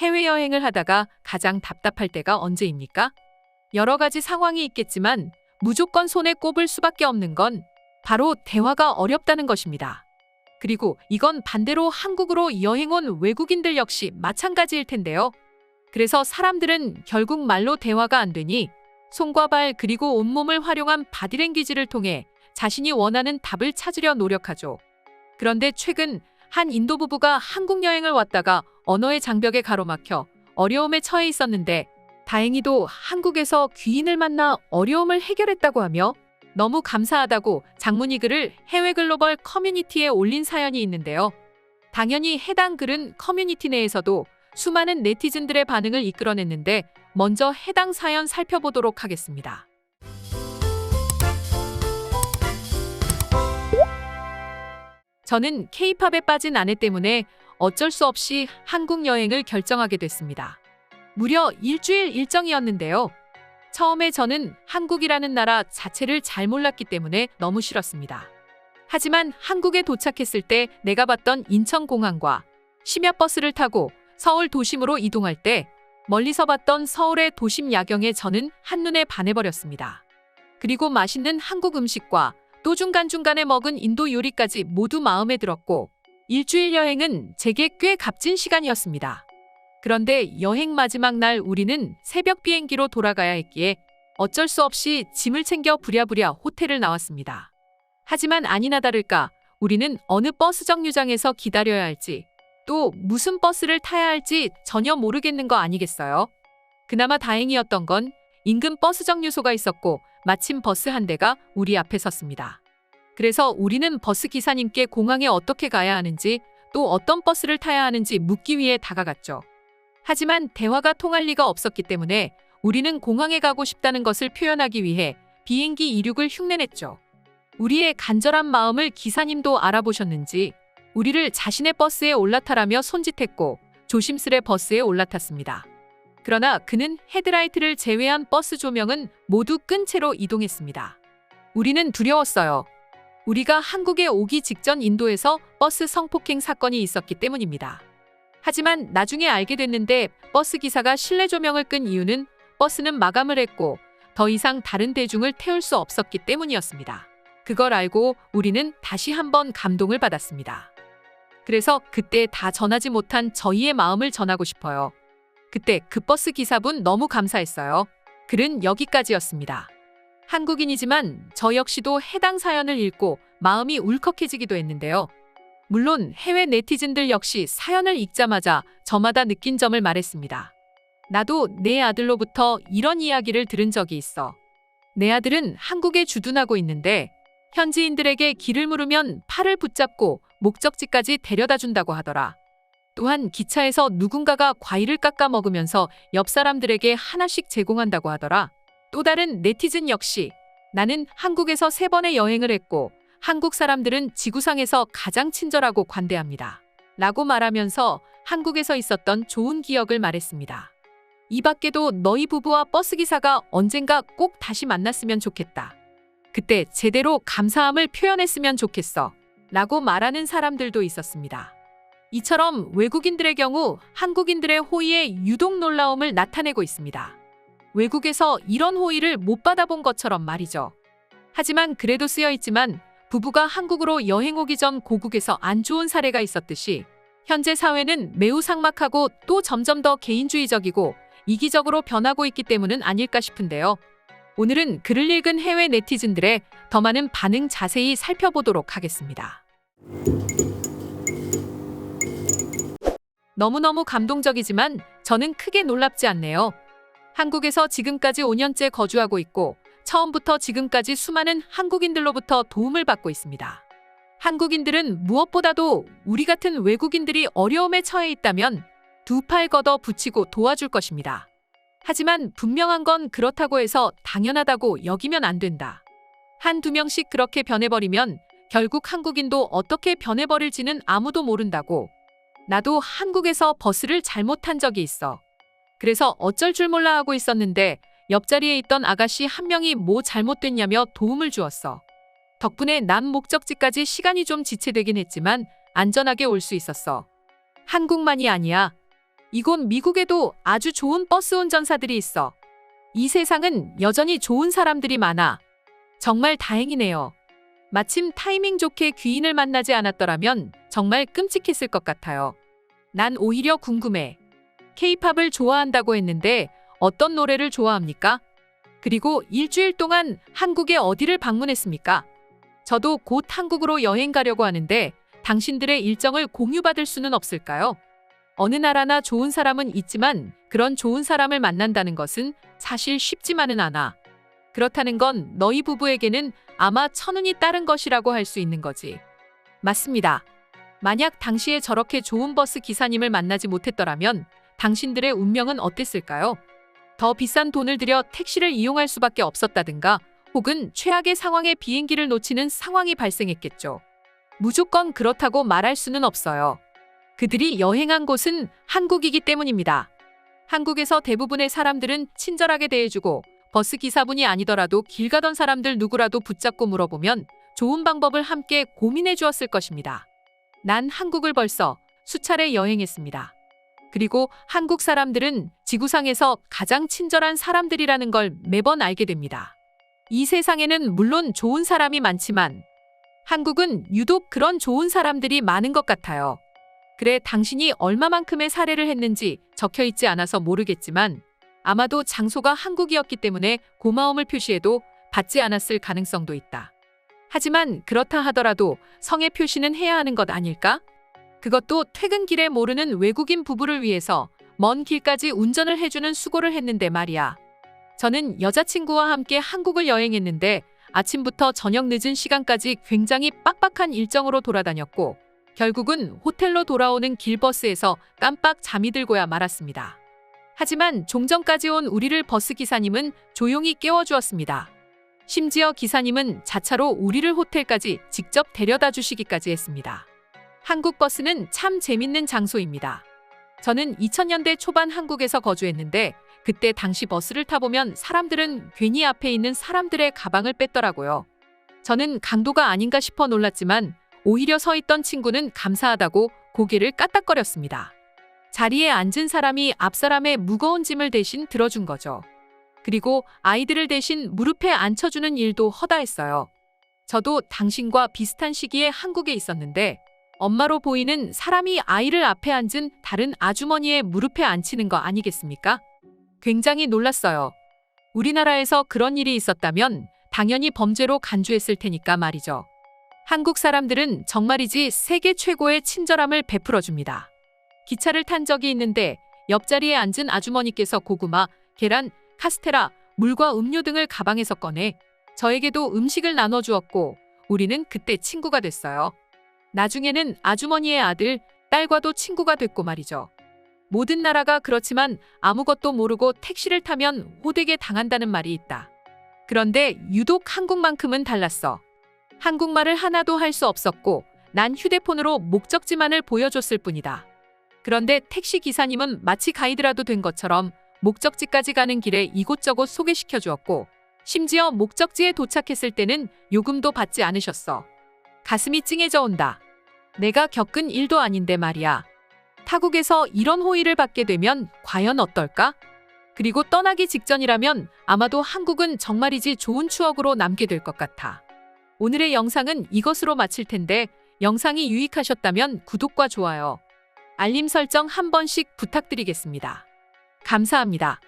해외여행을 하다가 가장 답답할 때가 언제입니까? 여러 가지 상황이 있겠지만 무조건 손에 꼽을 수밖에 없는 건 바로 대화가 어렵다는 것입니다. 그리고 이건 반대로 한국으로 여행 온 외국인들 역시 마찬가지일 텐데요. 그래서 사람들은 결국 말로 대화가 안 되니 손과 발 그리고 온몸을 활용한 바디랭귀지를 통해 자신이 원하는 답을 찾으려 노력하죠. 그런데 최근 한 인도 부부가 한국 여행을 왔다가 언어의 장벽에 가로막혀 어려움에 처해 있었는데 다행히도 한국에서 귀인을 만나 어려움을 해결했다고 하며 너무 감사하다고 장문의 글을 해외 글로벌 커뮤니티에 올린 사연이 있는데요. 당연히 해당 글은 커뮤니티 내에서도 수많은 네티즌들의 반응을 이끌어냈는데 먼저 해당 사연 살펴보도록 하겠습니다. 저는 K-팝에 빠진 아내 때문에 어쩔 수 없이 한국 여행을 결정하게 됐습니다. 무려 일주일 일정이었는데요. 처음에 저는 한국이라는 나라 자체를 잘 몰랐기 때문에 너무 싫었습니다. 하지만 한국에 도착했을 때 내가 봤던 인천공항과 심야버스를 타고 서울 도심으로 이동할 때 멀리서 봤던 서울의 도심 야경에 저는 한눈에 반해버렸습니다. 그리고 맛있는 한국 음식과 또 중간중간에 먹은 인도 요리까지 모두 마음에 들었고 일주일 여행은 제게 꽤 값진 시간이었습니다. 그런데 여행 마지막 날 우리는 새벽 비행기로 돌아가야 했기에 어쩔 수 없이 짐을 챙겨 부랴부랴 호텔을 나왔습니다. 하지만 아니나 다를까 우리는 어느 버스 정류장에서 기다려야 할지 또 무슨 버스를 타야 할지 전혀 모르겠는 거 아니겠어요? 그나마 다행이었던 건 인근 버스 정류소가 있었고 마침 버스 한 대가 우리 앞에 섰습니다. 그래서 우리는 버스 기사님께 공항에 어떻게 가야 하는지 또 어떤 버스를 타야 하는지 묻기 위해 다가갔죠. 하지만 대화가 통할 리가 없었기 때문에 우리는 공항에 가고 싶다는 것을 표현하기 위해 비행기 이륙을 흉내냈죠. 우리의 간절한 마음을 기사님도 알아보셨는지 우리를 자신의 버스에 올라타라며 손짓했고 조심스레 버스에 올라탔습니다. 그러나 그는 헤드라이트를 제외한 버스 조명은 모두 끈 채로 이동했습니다. 우리는 두려웠어요. 우리가 한국에 오기 직전 인도에서 버스 성폭행 사건이 있었기 때문입니다. 하지만 나중에 알게 됐는데 버스 기사가 실내 조명을 끈 이유는 버스는 마감을 했고 더 이상 다른 대중을 태울 수 없었기 때문이었습니다. 그걸 알고 우리는 다시 한번 감동을 받았습니다. 그래서 그때 다 전하지 못한 저희의 마음을 전하고 싶어요. 그때 그 버스 기사분 너무 감사했어요. 글은 여기까지였습니다. 한국인이지만 저 역시도 해당 사연을 읽고 마음이 울컥해지기도 했는데요. 물론 해외 네티즌들 역시 사연을 읽자마자 저마다 느낀 점을 말했습니다. 나도 내 아들로부터 이런 이야기를 들은 적이 있어. 내 아들은 한국에 주둔하고 있는데 현지인들에게 길을 물으면 팔을 붙잡고 목적지까지 데려다 준다고 하더라. 또한 기차에서 누군가가 과일을 깎아 먹으면서 옆 사람들에게 하나씩 제공한다고 하더라. 또 다른 네티즌 역시 나는 한국에서 3번의 여행을 했고 한국 사람들은 지구상에서 가장 친절하고 관대합니다. 라고 말하면서 한국에서 있었던 좋은 기억을 말했습니다. 이 밖에도 너희 부부와 버스기사가 언젠가 꼭 다시 만났으면 좋겠다. 그때 제대로 감사함을 표현했으면 좋겠어. 라고 말하는 사람들도 있었습니다. 이처럼 외국인들의 경우 한국인들의 호의에 유독 놀라움을 나타내고 있습니다. 외국에서 이런 호의를 못 받아본 것처럼 말이죠. 하지만 그래도 쓰여있지만 부부가 한국으로 여행 오기 전 고국에서 안 좋은 사례가 있었듯이 현재 사회는 매우 삭막하고 또 점점 더 개인주의적이고 이기적으로 변하고 있기 때문은 아닐까 싶은데요. 오늘은 글을 읽은 해외 네티즌들의 더 많은 반응 자세히 살펴보도록 하겠습니다. 너무너무 감동적이지만 저는 크게 놀랍지 않네요. 한국에서 지금까지 5년째 거주하고 있고 처음부터 지금까지 수많은 한국인들로부터 도움을 받고 있습니다. 한국인들은 무엇보다도 우리 같은 외국인들이 어려움에 처해 있다면 두 팔 걷어 붙이고 도와줄 것입니다. 하지만 분명한 건 그렇다고 해서 당연하다고 여기면 안 된다. 한두 명씩 그렇게 변해버리면 결국 한국인도 어떻게 변해버릴지는 아무도 모른다고. 나도 한국에서 버스를 잘못 탄 적이 있어. 그래서 어쩔 줄 몰라 하고 있었는데 옆자리에 있던 아가씨 한 명이 뭐 잘못됐냐며 도움을 주었어. 덕분에 난 목적지까지 시간이 좀 지체되긴 했지만 안전하게 올 수 있었어. 한국만이 아니야. 이곳 미국에도 아주 좋은 버스 운전사들이 있어. 이 세상은 여전히 좋은 사람들이 많아. 정말 다행이네요. 마침 타이밍 좋게 귀인을 만나지 않았더라면 정말 끔찍했을 것 같아요. 난 오히려 궁금해. K-팝을 좋아한다고 했는데 어떤 노래를 좋아합니까? 그리고 일주일 동안 한국에 어디를 방문했습니까? 저도 곧 한국으로 여행 가려고 하는데 당신들의 일정을 공유받을 수는 없을까요? 어느 나라나 좋은 사람은 있지만 그런 좋은 사람을 만난다는 것은 사실 쉽지만은 않아. 그렇다는 건 너희 부부에게는 아마 천운이 따른 것이라고 할 수 있는 거지. 맞습니다. 만약 당시에 저렇게 좋은 버스 기사님을 만나지 못했더라면 당신들의 운명은 어땠을까요? 더 비싼 돈을 들여 택시를 이용할 수밖에 없었다든가 혹은 최악의 상황에 비행기를 놓치는 상황이 발생했겠죠. 무조건 그렇다고 말할 수는 없어요. 그들이 여행한 곳은 한국이기 때문입니다. 한국에서 대부분의 사람들은 친절하게 대해주고 버스 기사분이 아니더라도 길 가던 사람들 누구라도 붙잡고 물어보면 좋은 방법을 함께 고민해 주었을 것입니다. 난 한국을 벌써 수차례 여행했습니다. 그리고 한국 사람들은 지구상에서 가장 친절한 사람들이라는 걸 매번 알게 됩니다. 이 세상에는 물론 좋은 사람이 많지만 한국은 유독 그런 좋은 사람들이 많은 것 같아요. 그래, 당신이 얼마만큼의 사례를 했는지 적혀 있지 않아서 모르겠지만 아마도 장소가 한국이었기 때문에 고마움을 표시해도 받지 않았을 가능성도 있다. 하지만 그렇다 하더라도 성의 표시는 해야 하는 것 아닐까? 그것도 퇴근길에 모르는 외국인 부부를 위해서 먼 길까지 운전을 해주는 수고를 했는데 말이야. 저는 여자친구와 함께 한국을 여행했는데 아침부터 저녁 늦은 시간까지 굉장히 빡빡한 일정으로 돌아다녔고 결국은 호텔로 돌아오는 길버스에서 깜빡 잠이 들고야 말았습니다. 하지만 종점까지 온 우리를 버스 기사님은 조용히 깨워주었습니다. 심지어 기사님은 자차로 우리를 호텔까지 직접 데려다 주시기까지 했습니다. 한국 버스는 참 재밌는 장소입니다. 저는 2000년대 초반 한국에서 거주했는데 그때 당시 버스를 타보면 사람들은 괜히 앞에 있는 사람들의 가방을 뺐더라고요. 저는 강도가 아닌가 싶어 놀랐지만 오히려 서 있던 친구는 감사하다고 고개를 까딱거렸습니다. 자리에 앉은 사람이 앞 사람의 무거운 짐을 대신 들어준 거죠. 그리고 아이들을 대신 무릎에 앉혀주는 일도 허다했어요. 저도 당신과 비슷한 시기에 한국에 있었는데 엄마로 보이는 사람이 아이를 앞에 앉은 다른 아주머니의 무릎에 앉히는 거 아니겠습니까? 굉장히 놀랐어요. 우리나라에서 그런 일이 있었다면 당연히 범죄로 간주했을 테니까 말이죠. 한국 사람들은 정말이지 세계 최고의 친절함을 베풀어줍니다. 기차를 탄 적이 있는데 옆자리에 앉은 아주머니께서 고구마, 계란, 카스테라, 물과 음료 등을 가방에서 꺼내 저에게도 음식을 나눠주었고 우리는 그때 친구가 됐어요. 나중에는 아주머니의 아들, 딸과도 친구가 됐고 말이죠. 모든 나라가 그렇지만 아무것도 모르고 택시를 타면 호되게 당한다는 말이 있다. 그런데 유독 한국만큼은 달랐어. 한국말을 하나도 할 수 없었고 난 휴대폰으로 목적지만을 보여줬을 뿐이다. 그런데 택시 기사님은 마치 가이드라도 된 것처럼 목적지까지 가는 길에 이곳저곳 소개시켜 주었고 심지어 목적지에 도착했을 때는 요금도 받지 않으셨어. 가슴이 찡해져 온다. 내가 겪은 일도 아닌데 말이야. 타국에서 이런 호의를 받게 되면 과연 어떨까? 그리고 떠나기 직전이라면 아마도 한국은 정말이지 좋은 추억으로 남게 될 것 같아. 오늘의 영상은 이것으로 마칠 텐데 영상이 유익하셨다면 구독과 좋아요, 알림 설정 한 번씩 부탁드리겠습니다. 감사합니다.